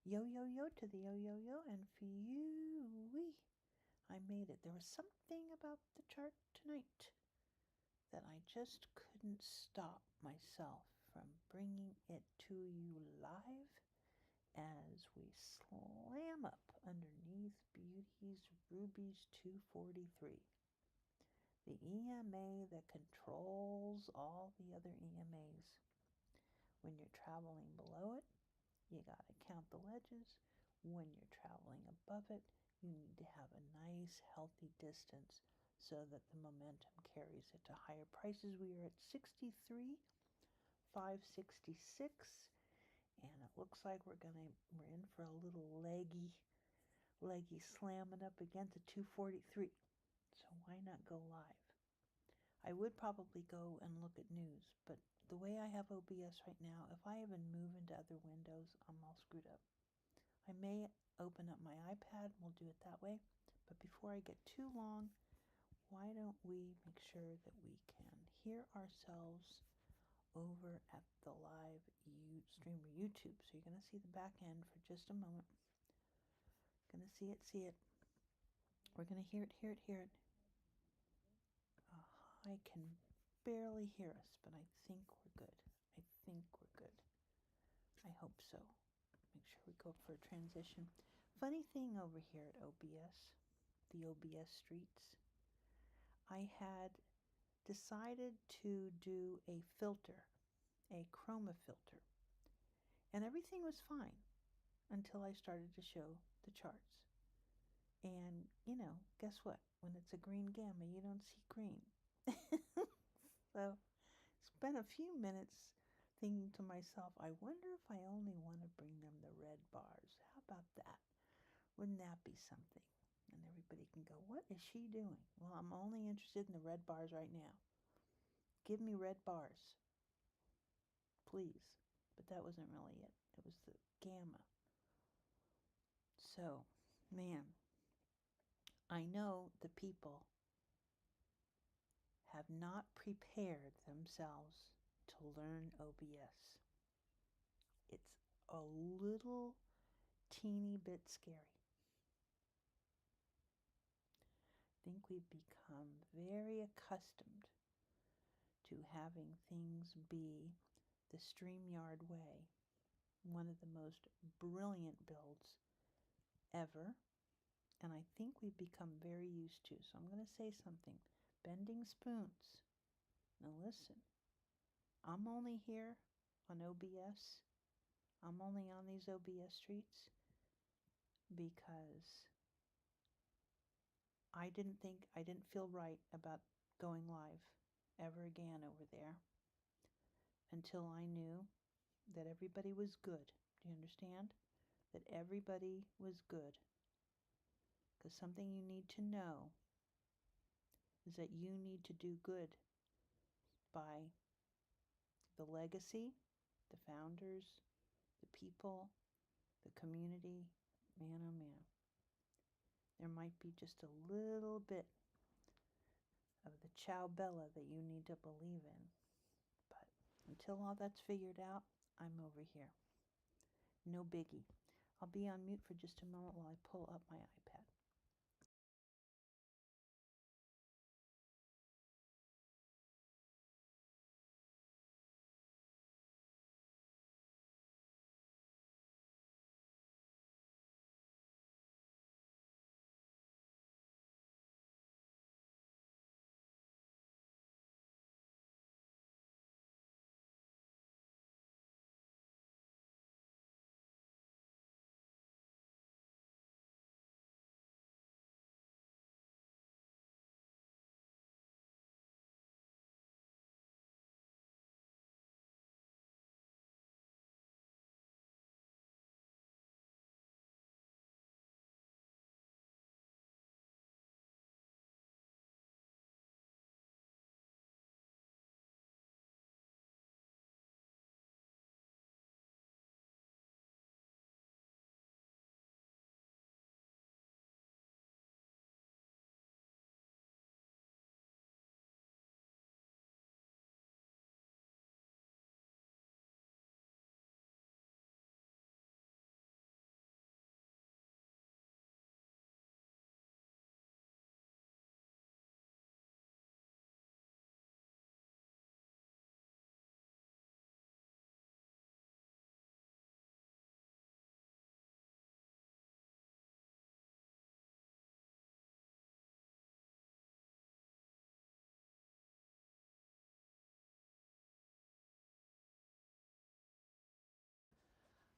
Yo, yo, yo to the yo, yo, yo, and phew-wee, I made it. There was something about the chart tonight that I just couldn't stop myself from bringing it to you live as we slam up underneath Beauty's Ruby's 243. The EMA that controls all the other EMAs. When you're traveling below it, you gotta count the ledges. When you're traveling above it, you need to have a nice healthy distance so that the momentum carries it to higher prices. We are at 63,566, and it looks like we're in for a little leggy slamming up against the 243. So why not go live? I would probably go and look at news, but the way I have OBS right now, if I even move into other windows, I'm all screwed up. I may open up my iPad and we'll do it that way. But before I get too long, why don't we make sure that we can hear ourselves over at the live streamer YouTube. So you're going to see the back end for just a moment. Going to see it. We're going to hear it. I can barely hear us, but I think we're good. I hope so. Make sure we go up for a transition. Funny thing over here at OBS, the OBS streets, I had decided to do a filter, a chroma filter, and everything was fine until I started to show the charts. And, guess what? When it's a green gamma, you don't see green. So, spent a few minutes thinking to myself, I wonder if I only want to bring them the red bars. How about that? Wouldn't that be something? And everybody can go, what is she doing? Well, I'm only interested in the red bars right now. Give me red bars, please. But that wasn't really it. It was the gamma. So, man, I know the people have not prepared themselves to learn OBS. It's a little teeny bit scary. I think we've become very accustomed to having things be the StreamYard way, one of the most brilliant builds ever, and I think we've become very used to. So I'm going to say something. Bending spoons. Now listen, I'm only here on OBS. I'm only on these OBS streets because I didn't feel right about going live ever again over there until I knew that everybody was good. Do you understand? That everybody was good. Because something you need to know is that you need to do good by the legacy, the founders, the people, the community. Man, oh man. There might be just a little bit of the Ciao Bella that you need to believe in. But until all that's figured out, I'm over here. No biggie. I'll be on mute for just a moment while I pull up my iPad.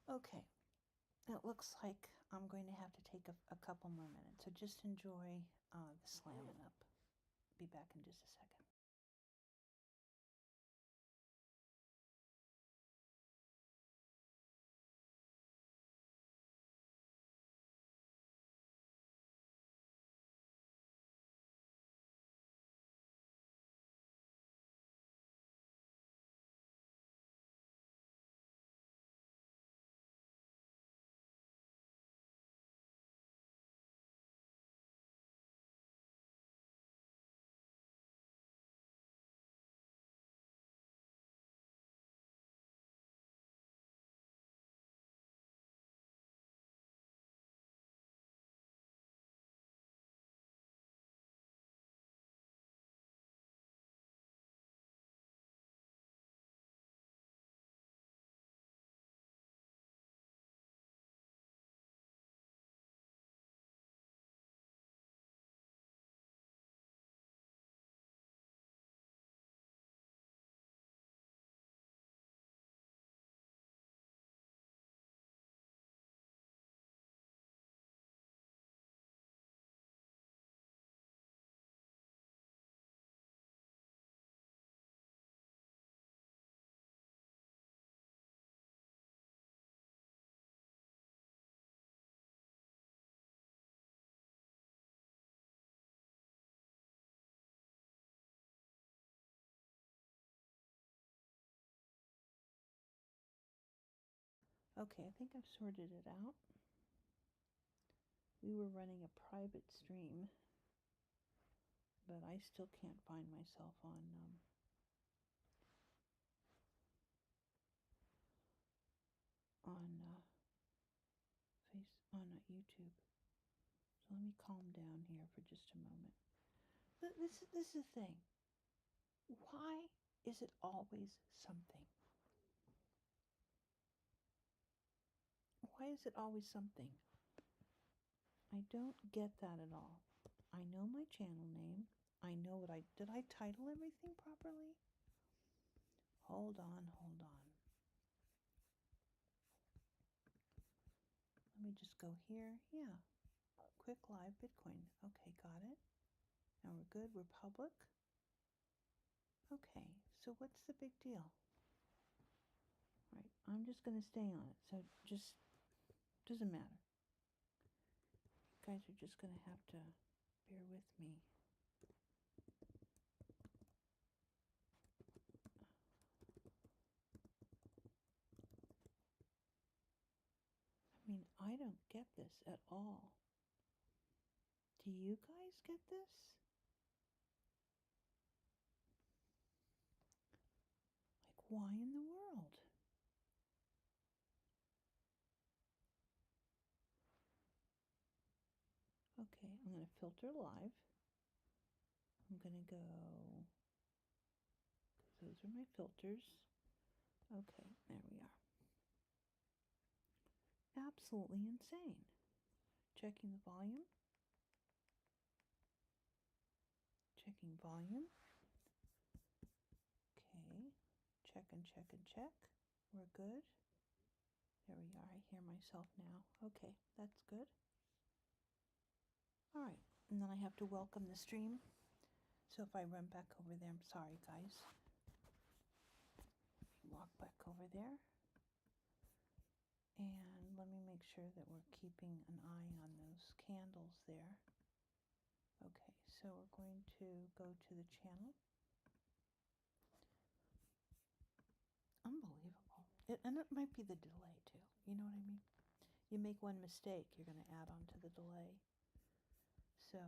Okay, it looks like I'm going to have to take a couple more minutes, so just enjoy the slamming up. Be back in just a second. Okay, I think I've sorted it out. We were running a private stream, but I still can't find myself on YouTube. So let me calm down here for just a moment. This is the thing. Why is it always something? Why is it always something? I don't get that at all. I know my channel name. I know what did I title everything properly? Hold on. Let me just go here. Yeah. Quick Live Bitcoin. Okay, got it. Now we're good. We're public. Okay, so what's the big deal? Right, I'm just going to stay on it. So just doesn't matter. You guys are just going to have to bear with me. I mean, I don't get this at all. Do you guys get this? Like, why in the world? Okay, I'm going to filter live. I'm going to go, those are my filters. Okay, there we are. Absolutely insane. Checking the volume. Checking volume. Okay, check and check and check. We're good. There we are. I hear myself now. Okay, that's good. All right, and then I have to welcome the stream. So if I run back over there, I'm sorry, guys. Walk back over there. And let me make sure that we're keeping an eye on those candles there. Okay, so we're going to go to the channel. Unbelievable. And it might be the delay too. You know what I mean? You make one mistake, you're going to add on to the delay. So,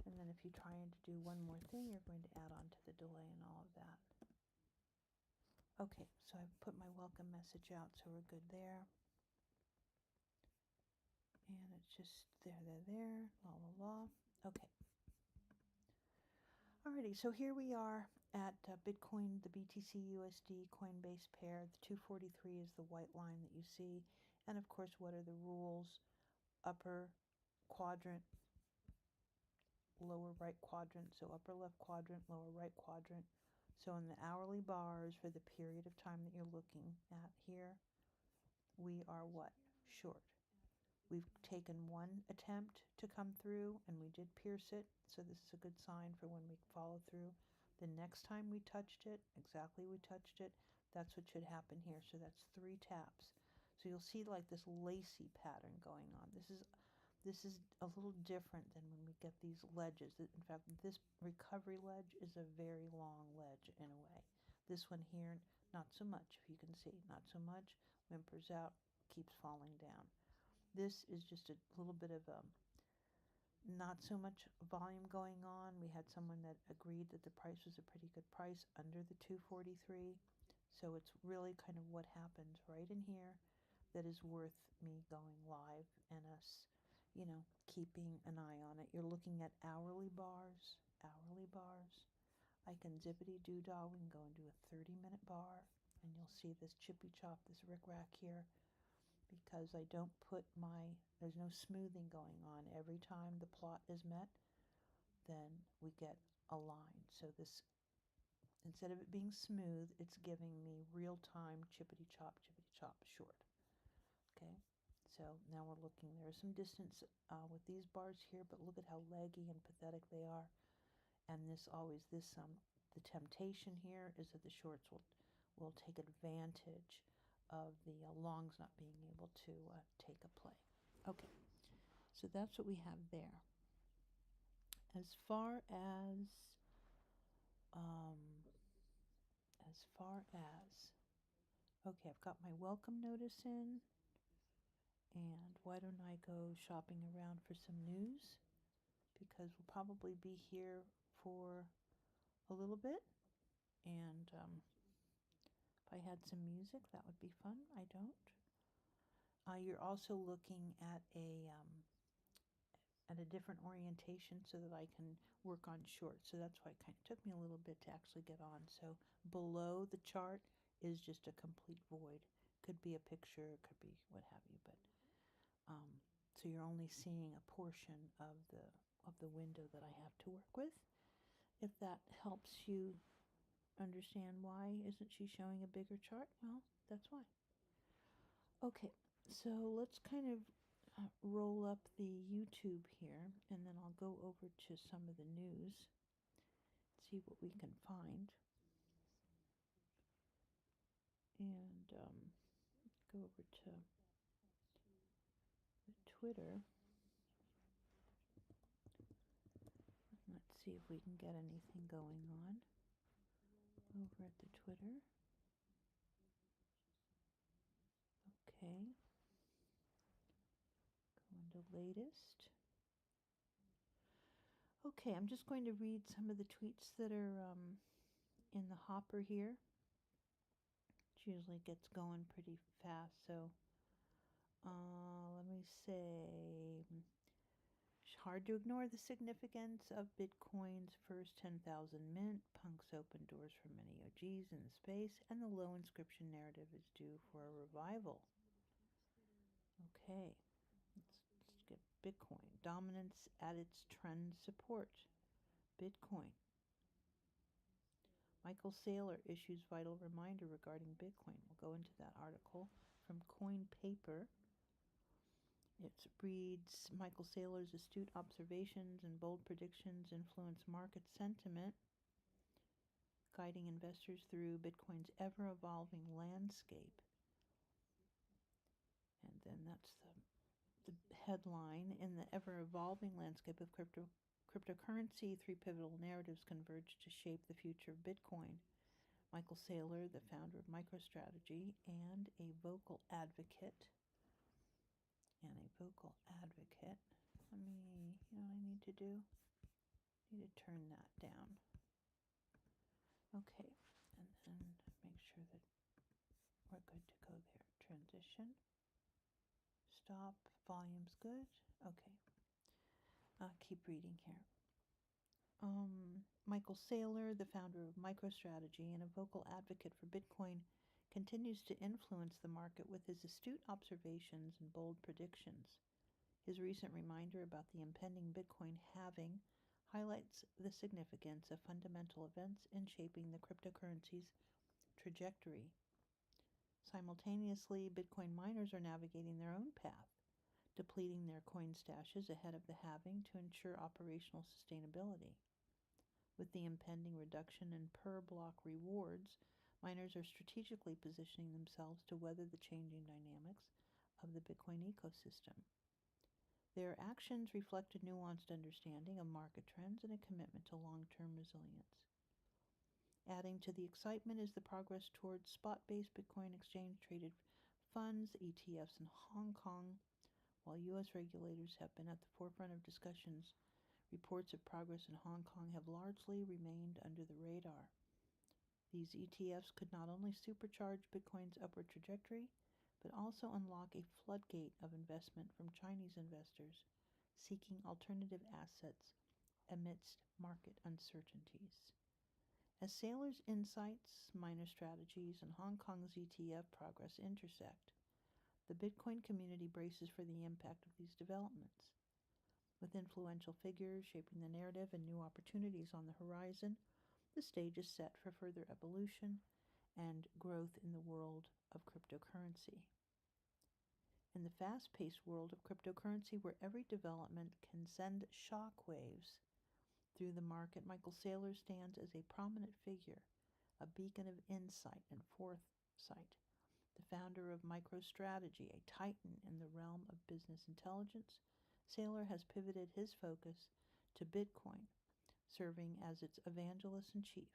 and then if you try to do one more thing, you're going to add on to the delay and all of that. Okay, so I've put my welcome message out, so we're good there. And it's just there, la la la. Okay. Alrighty, so here we are at Bitcoin, the BTC USD Coinbase pair. The 243 is the white line that you see. And of course, what are the rules? Upper quadrant, lower right quadrant. So upper left quadrant, lower right quadrant. So in the hourly bars for the period of time that you're looking at here, we are what? Short. We've taken one attempt to come through and we did pierce it, so this is a good sign for when we follow through. The next time we touched it, exactly we touched it, that's what should happen here. So that's 3 taps. So you'll see like this lacy pattern going on. This is a little different than when we get these ledges. In fact, this recovery ledge is a very long ledge in a way. This one here, not so much, if you can see, not so much, whimpers out, keeps falling down. This is just a little bit of not so much volume going on. We had someone that agreed that the price was a pretty good price under the 243. So it's really kind of what happens right in here that is worth me going live and us, keeping an eye on it. You're looking at hourly bars, hourly bars. I can zippity doo dah. We can go into a 30-minute bar and you'll see this chippy chop, this rick rack here, because I don't put there's no smoothing going on. Every time the plot is met, then we get a line. So this, instead of it being smooth, it's giving me real-time chippity chop short. Okay, so now we're looking, there's some distance with these bars here, but look at how leggy and pathetic they are. And the temptation here is that the shorts will take advantage of the longs not being able to take a play. Okay, so that's what we have there. As far as okay, I've got my welcome notice in, and why don't I go shopping around for some news, because we'll probably be here for a little bit, and if I had some music, that would be fun. I don't. You're also looking at a different orientation so that I can work on shorts. So that's why it kind of took me a little bit to actually get on. So below the chart is just a complete void. Could be a picture, it could be what have you, but so you're only seeing a portion of the window that I have to work with. If that helps you understand why isn't she showing a bigger chart, well, that's why. Okay, so let's kind of roll up the YouTube here, and then I'll go over to some of the news, see what we can find, and go over to the Twitter. Let's see if we can get anything going on over at the Twitter. Okay. Go into latest. Okay, I'm just going to read some of the tweets that are in the hopper here. It usually gets going pretty fast, so let me say, it's hard to ignore the significance of Bitcoin's first 10,000 mint. Punks open doors for many OGs in space, and the low inscription narrative is due for a revival. Okay, let's get Bitcoin. Dominance at its trend support. Bitcoin. Michael Saylor issues vital reminder regarding Bitcoin. We'll go into that article from Coin Paper. It reads, Michael Saylor's astute observations and bold predictions influence market sentiment, guiding investors through Bitcoin's ever-evolving landscape. And then that's the headline. In the ever-evolving landscape of cryptocurrency, 3 pivotal narratives converge to shape the future of Bitcoin. Michael Saylor, the founder of MicroStrategy and a vocal advocate. Let me, you know what I need to do? I need to turn that down. Okay, and then make sure that we're good to go there. Transition. Stop. Volume's good. Okay. Keep reading here. Michael Saylor, the founder of MicroStrategy and a vocal advocate for Bitcoin, continues to influence the market with his astute observations and bold predictions. His recent reminder about the impending Bitcoin halving highlights the significance of fundamental events in shaping the cryptocurrency's trajectory. Simultaneously, Bitcoin miners are navigating their own path, depleting their coin stashes ahead of the halving to ensure operational sustainability. With the impending reduction in per-block rewards, miners are strategically positioning themselves to weather the changing dynamics of the Bitcoin ecosystem. Their actions reflect a nuanced understanding of market trends and a commitment to long-term resilience. Adding to the excitement is the progress towards spot-based Bitcoin exchange-traded funds, ETFs, in Hong Kong. While U.S. regulators have been at the forefront of discussions, reports of progress in Hong Kong have largely remained under the radar. These ETFs could not only supercharge Bitcoin's upward trajectory, but also unlock a floodgate of investment from Chinese investors seeking alternative assets amidst market uncertainties. As Saylor's insights, miner strategies, and Hong Kong's ETF progress intersect, the Bitcoin community braces for the impact of these developments. With influential figures shaping the narrative and new opportunities on the horizon, the stage is set for further evolution and growth in the world of cryptocurrency. In the fast-paced world of cryptocurrency, where every development can send shockwaves through the market, Michael Saylor stands as a prominent figure, a beacon of insight and foresight. The founder of MicroStrategy, a titan in the realm of business intelligence, Saylor has pivoted his focus to Bitcoin, serving as its evangelist-in-chief.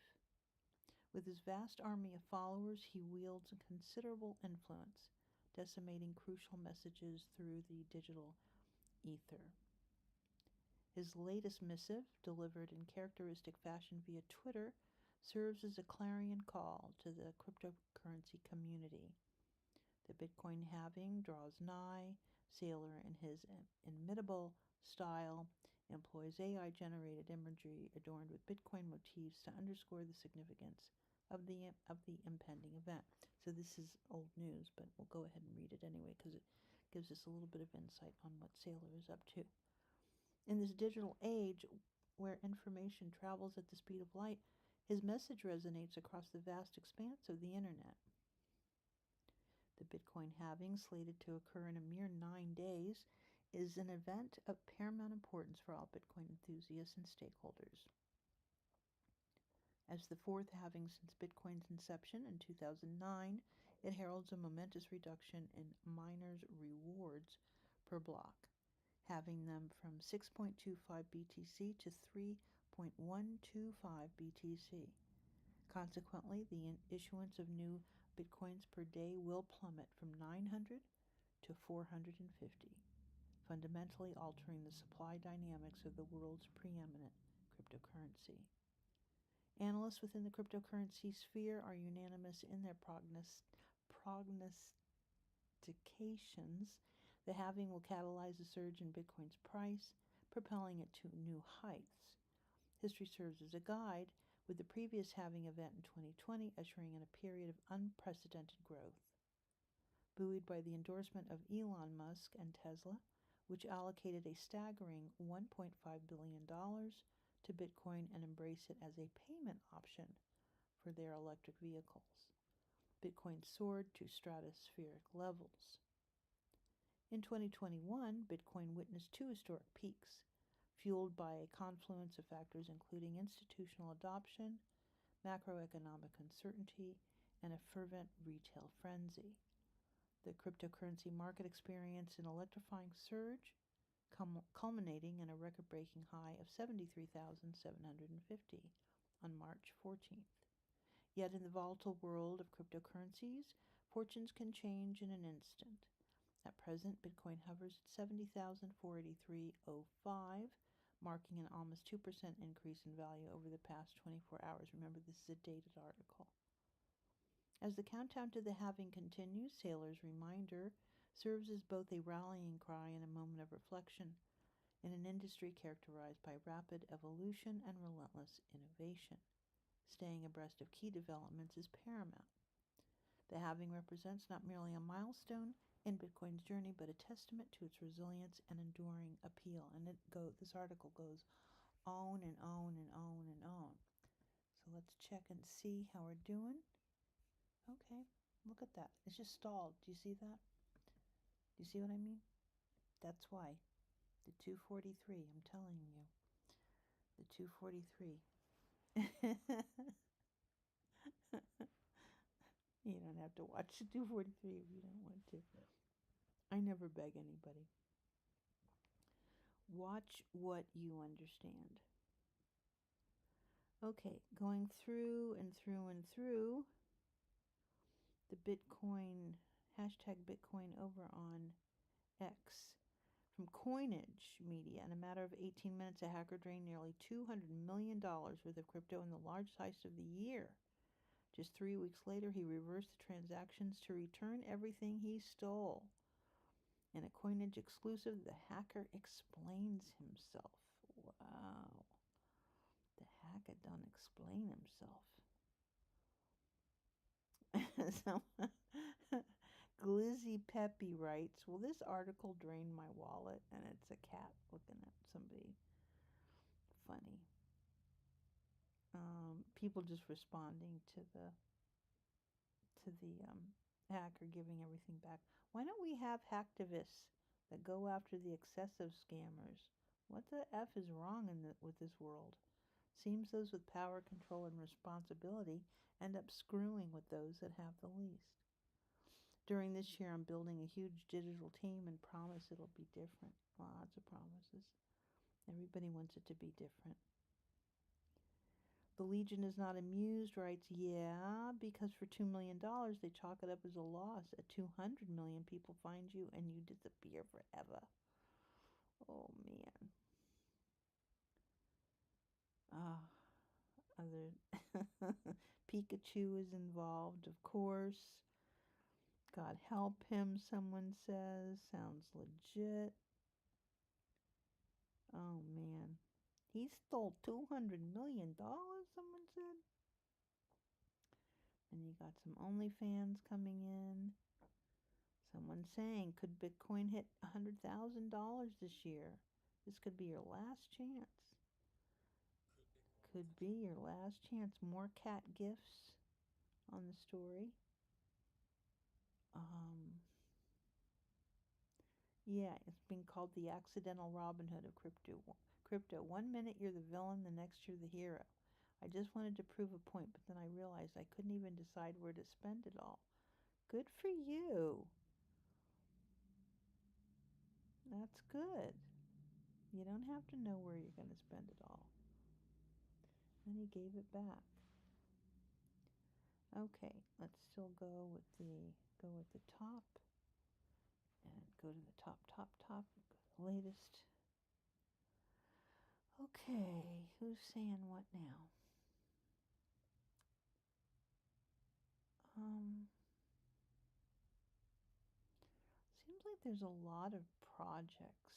With his vast army of followers, he wields considerable influence, decimating crucial messages through the digital ether. His latest missive, delivered in characteristic fashion via Twitter, serves as a clarion call to the cryptocurrency community. The Bitcoin halving draws nigh. Saylor, in his inimitable style, employs AI-generated imagery adorned with Bitcoin motifs to underscore the significance of the impending event. So this is old news, but we'll go ahead and read it anyway because it gives us a little bit of insight on what Saylor is up to. In this digital age where information travels at the speed of light, his message resonates across the vast expanse of the internet. The Bitcoin halving, slated to occur in a mere 9 days, is an event of paramount importance for all Bitcoin enthusiasts and stakeholders. As the fourth halving since Bitcoin's inception in 2009, it heralds a momentous reduction in miners' rewards per block, halving them from 6.25 BTC to 3.125 BTC. Consequently, the issuance of new Bitcoins per day will plummet from 900 to 450, fundamentally altering the supply dynamics of the world's preeminent cryptocurrency. Analysts within the cryptocurrency sphere are unanimous in their prognostications. The halving will catalyze a surge in Bitcoin's price, propelling it to new heights. History serves as a guide, with the previous halving event in 2020 ushering in a period of unprecedented growth. Buoyed by the endorsement of Elon Musk and Tesla, which allocated a staggering $1.5 billion to Bitcoin and embrace it as a payment option for their electric vehicles, Bitcoin soared to stratospheric levels. In 2021, Bitcoin witnessed two historic peaks, fueled by a confluence of factors including institutional adoption, macroeconomic uncertainty, and a fervent retail frenzy. The cryptocurrency market experienced an electrifying surge, culminating in a record-breaking high of 73,750 on March 14th. Yet in the volatile world of cryptocurrencies, fortunes can change in an instant. At present, Bitcoin hovers at 70,483.05, marking an almost 2% increase in value over the past 24 hours. Remember, this is a dated article. As the countdown to the halving continues, Saylor's reminder serves as both a rallying cry and a moment of reflection in an industry characterized by rapid evolution and relentless innovation. Staying abreast of key developments is paramount. The halving represents not merely a milestone in Bitcoin's journey, but a testament to its resilience and enduring appeal. And this article goes on and on and on and on. So let's check and see how we're doing. Okay, Look at that. It's just stalled. Do you see that? Do you see what I mean? That's why. The 243, I'm telling you. The 243. You don't have to watch the 243 if you don't want to. I never beg anybody. Watch what you understand. Okay, going through and through and through the Bitcoin, hashtag Bitcoin over on X. From Coinage Media, in a matter of 18 minutes, a hacker drained nearly $200 million worth of crypto in the largest heist of the year. Just 3 weeks later, he reversed the transactions to return everything he stole. In a Coinage exclusive, the hacker explains himself. Wow. The hacker don't explain himself. So, Glizzy Peppy writes, well, this article drained my wallet, and it's a cat looking at somebody funny. People just responding to the hacker giving everything back. Why don't we have hacktivists that go after the excessive scammers? What the F is wrong with this world? Seems those with power, control, and responsibility end up screwing with those that have the least. During this year, I'm building a huge digital team and promise it'll be different. Lots of promises. Everybody wants it to be different. The Legion is not amused, writes, yeah, because for $2 million they chalk it up as a loss. At 200 million people find you and you disappear forever. Oh, man. Other Pikachu is involved, of course. God help him, someone says. Sounds legit. Oh, man. He stole $200 million, someone said. And you got some OnlyFans coming in. Someone saying, could Bitcoin hit $100,000 this year? This could be your last chance. Could be your last chance. More cat gifts on the story. Yeah, it's been called the accidental Robin Hood of crypto. 1 minute you're the villain, the next you're the hero. I just wanted to prove a point, but then I realized I couldn't even decide where to spend it all. Good for you. That's good. You don't have to know where you're going to spend it all. And he gave it back. Okay, let's still go with the top and go to the top, latest. Okay, who's saying what now? Seems like there's a lot of projects.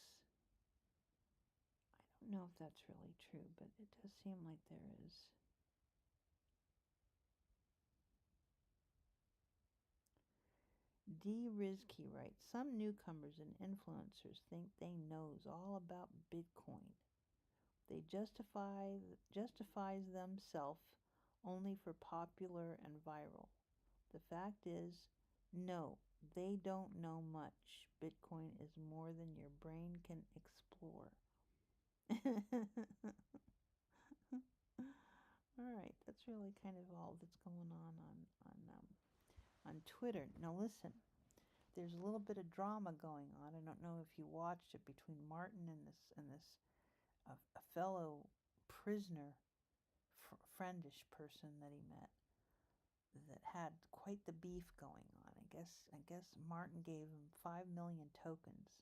I don't know if that's really true, but it does seem like there is. D. Rizky writes, some newcomers and influencers think they knows all about Bitcoin. They justifies themselves only for popular and viral. The fact is, no, they don't know much. Bitcoin is more than your brain can explore. All right, that's really kind of all that's going on Twitter. Now listen, there's a little bit of drama going on. I don't know if you watched it between Martin and this a fellow prisoner, friendish person that he met that had quite the beef going on. I guess Martin gave him 5 million tokens,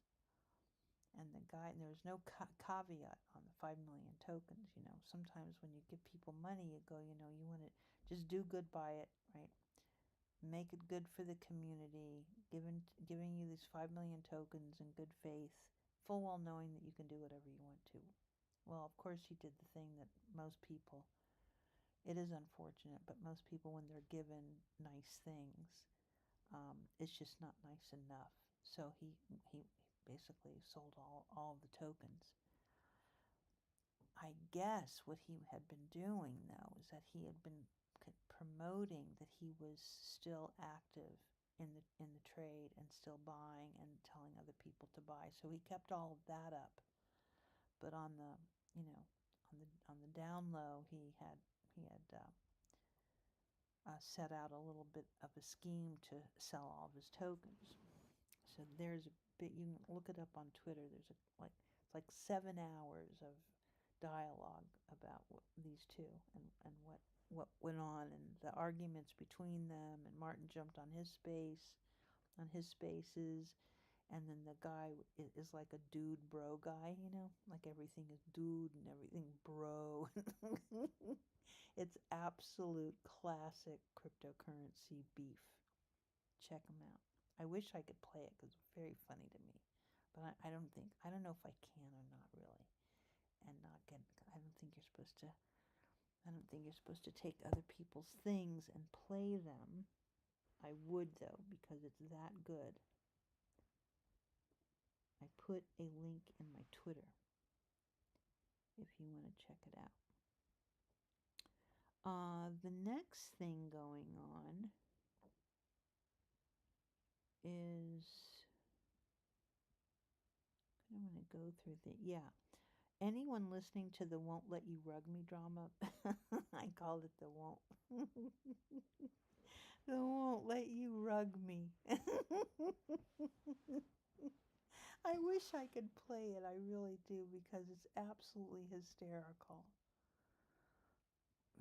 and there was no caveat on the 5 million tokens. You know, sometimes when you give people money, you go, you know, you want to just do good by it, right? Make it good for the community, giving you these 5 million tokens in good faith, full well knowing that you can do whatever you want to. Well, of course he did the thing that most people, it is unfortunate, but most people, when they're given nice things, it's just not nice enough. So he basically sold all of the tokens. I guess what he had been doing, though, is that he had been promoting that he was still active in the trade and still buying and telling other people to buy. So he kept all of that up. But on the, you know, on the down low, he had set out a little bit of a scheme to sell all of his tokens. So there's a bit, you can look it up on Twitter. There's it's like 7 hours of dialogue about these two and what went on and the arguments between them. And Martin jumped on his spaces, and then the guy is like a dude bro guy, like everything is dude and everything bro. It's absolute classic cryptocurrency beef. Check them out. I wish I could play it because it's very funny to me, but I don't know if I can or not really, and not get. I don't think you're supposed to. I don't think you're supposed to take other people's things and play them. I would though, because it's that good. I put a link in my Twitter if you want to check it out. The next thing going on is, I want to go through anyone listening to the Won't Let You Rug Me drama, I called it the Won't Let You Rug Me. I wish I could play it, I really do, because it's absolutely hysterical.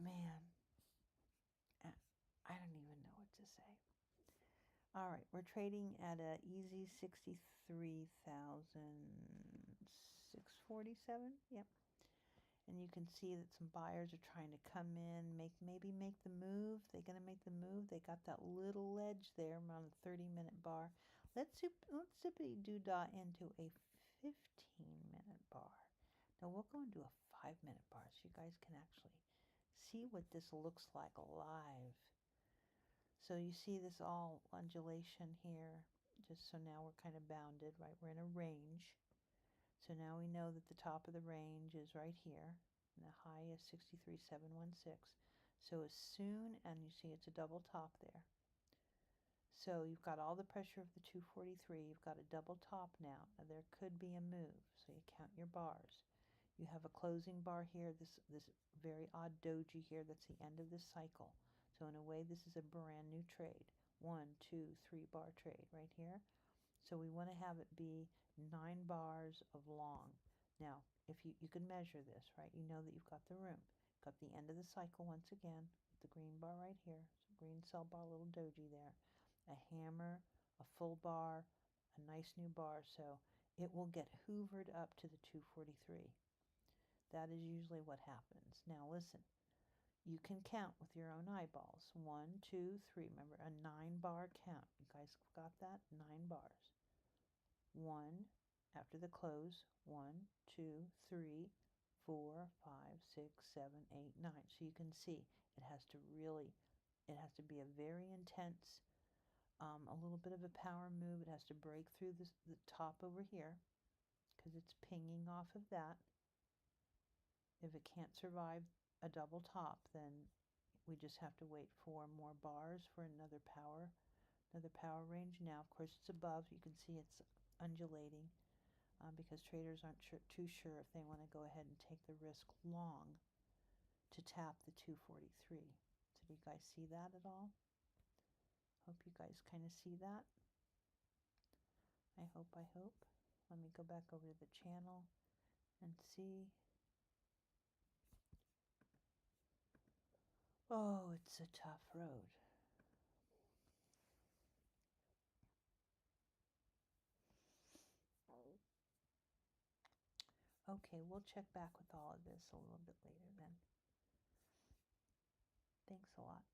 Man, I don't even know what to say. All right, we're trading at a easy 63,647. Yep. And you can see that some buyers are trying to come in, maybe make the move. They're going to make the move. They got that little ledge there around the 30-minute bar. Let's zippity doo dah into a 15-minute bar. Now we'll go into a 5-minute bar so you guys can actually see what this looks like live. So you see this all undulation here, just so now we're kind of bounded, right? We're in a range. So now we know that the top of the range is right here, and the high is 63,716. So as soon, and you see it's a double top there. So you've got all the pressure of the 243, you've got a double top now. Now there could be a move, so you count your bars. You have a closing bar here, this very odd doji here, that's the end of this cycle. So in a way, this is a brand new trade. 1, 2, 3 bar trade right here. So we want to have it be 9 bars of long. Now, if you can measure this, right? You know that you've got the room. You've got the end of the cycle once again, with the green bar right here. So green sell bar, little doji there. A hammer, a full bar, a nice new bar. So it will get hoovered up to the 243. That is usually what happens. Now listen, you can count with your own eyeballs. 1, 2, 3. Remember, a 9-bar count. You guys got that? 9 bars. 1 after the close. 1, 2, 3, 4, 5, 6, 7, 8, 9. So you can see it has to be a very intense, a little bit of a power move. It has to break through the top over here because it's pinging off of that. If it can't survive a double top, then we just have to wait for more bars for another power range. Now, of course, it's above. You can see it's undulating because traders aren't too sure if they want to go ahead and take the risk long to tap the 243. So do you guys see that at all? Hope you guys kind of see that. I hope. Let me go back over to the channel and see. Oh, it's a tough road. Okay, we'll check back with all of this a little bit later then. Thanks a lot.